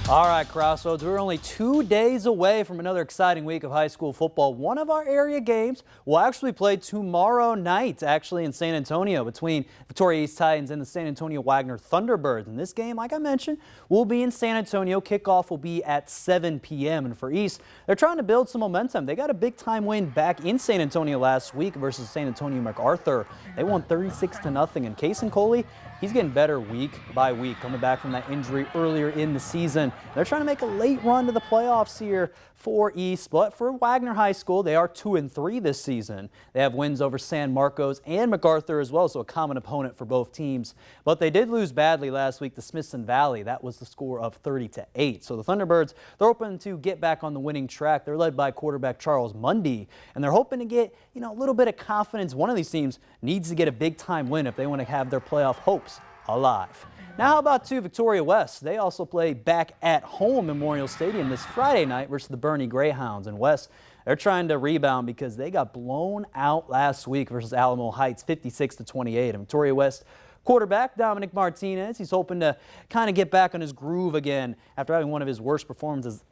All right, Crossroads, we're only 2 days away from another exciting week of high school football. One of our area games will actually play tomorrow night, actually in San Antonio, between Victoria East Titans and the San Antonio Wagner Thunderbirds. And this game, like I mentioned, will be in San Antonio. Kickoff will be at 7 p.m. And for East, they're trying to build some momentum. They got a big-time win back in San Antonio last week versus San Antonio MacArthur. They won 36-0. And Kason Coley, he's getting better week by week, coming back from that injury earlier in the season. They're trying to make a late run to the playoffs here for East, but for Wagner High School, they are 2-3 this season. They have wins over San Marcos and MacArthur as well, so a common opponent for both teams. But they did lose badly last week to Smithson Valley. That was the score of 30-8. So the Thunderbirds, they're hoping to get back on the winning track. They're led by quarterback Charles Mundy, and they're hoping to get, a little bit of confidence. One of these teams needs to get a big-time win if they want to have their playoff hopes alive. Now how about Victoria West? They also play back at home Memorial Stadium this Friday night versus the Bernie Greyhounds. And West, they're trying to rebound because they got blown out last week versus Alamo Heights 56-28. And Victoria West quarterback Dominic Martinez, he's hoping to kind of get back on his groove again after having one of his worst performances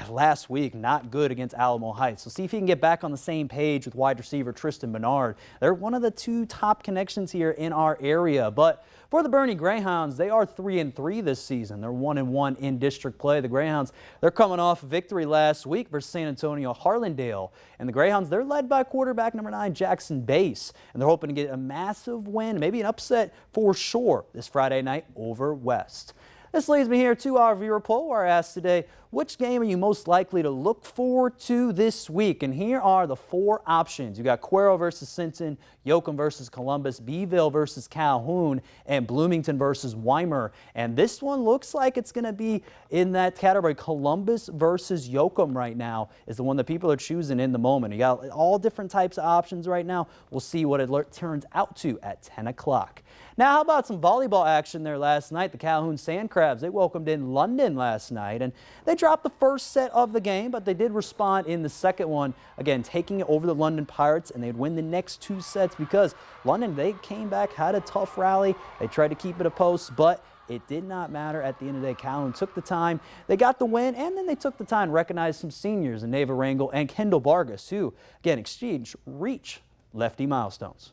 last week. Not good against Alamo Heights. So see if he can get back on the same page with wide receiver Tristan Bernard. They're one of the two top connections here in our area. But for the Bernie Greyhounds, they are 3-3 this season. They're 1-1 in district play. The Greyhounds, they're coming off a victory last week versus San Antonio Harlandale. And the Greyhounds, they're led by quarterback number 9, Jackson Bass. And they're hoping to get a massive win, maybe an upset for sure this Friday night over West. This leads me here to our viewer poll where I asked today, which game are you most likely to look forward to this week? And here are the 4 options. You got Cuero versus Sinton, Yoakum versus Columbus, Beeville versus Calhoun, and Bloomington versus Weimar. And this one looks like it's going to be in that category. Columbus versus Yoakum right now is the one that people are choosing in the moment. You got all different types of options right now. We'll see what it turns out to at 10 o'clock. Now, how about some volleyball action there last night? The Calhoun Sandcrabs, they welcomed in London last night, and they dropped the first set of the game, but they did respond in the second one, again, taking it over the London Pirates, and they'd win the next 2 sets because London, they came back, had a tough rally. They tried to keep it a post, but it did not matter at the end of the day. Calhoun took the time. They got the win, and then they took the time to recognize some seniors in Neva Rangel and Kendall Vargas, who, again, exchanged reach lefty milestones.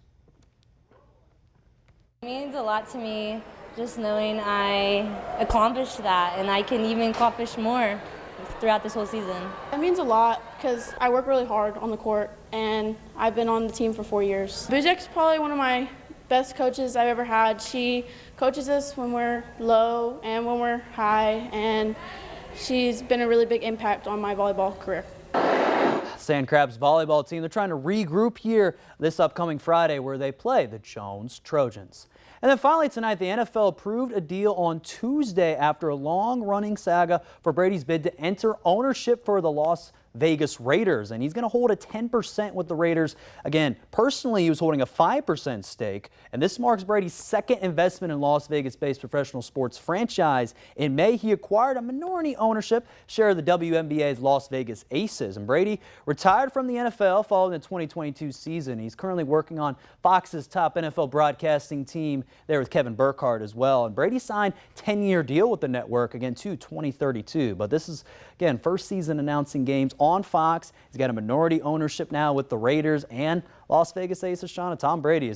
It means a lot to me just knowing I accomplished that, and I can even accomplish more throughout this whole season. It means a lot because I work really hard on the court, and I've been on the team for 4 years. Bujek's probably one of my best coaches I've ever had. She coaches us when we're low and when we're high, and she's been a really big impact on my volleyball career. Sandcrabs volleyball team, they're trying to regroup here this upcoming Friday where they play the Jones Trojans. And then finally tonight, the NFL approved a deal on Tuesday after a long-running saga for Brady's bid to enter ownership for the Las Vegas Raiders, and he's going to hold a 10% with the Raiders. Again, personally, he was holding a 5% stake, and this marks Brady's second investment in Las Vegas-based professional sports franchise. In May, he acquired a minority ownership share of the WNBA's Las Vegas Aces, and Brady retired from the NFL following the 2022 season. He's currently working on Fox's top NFL broadcasting team there with Kevin Burkhardt as well, and Brady signed a 10-year deal with the network, again, to 2032. But this is, again, first season announcing games on Fox. He's got a minority ownership now with the Raiders and Las Vegas Aces. Tom Brady is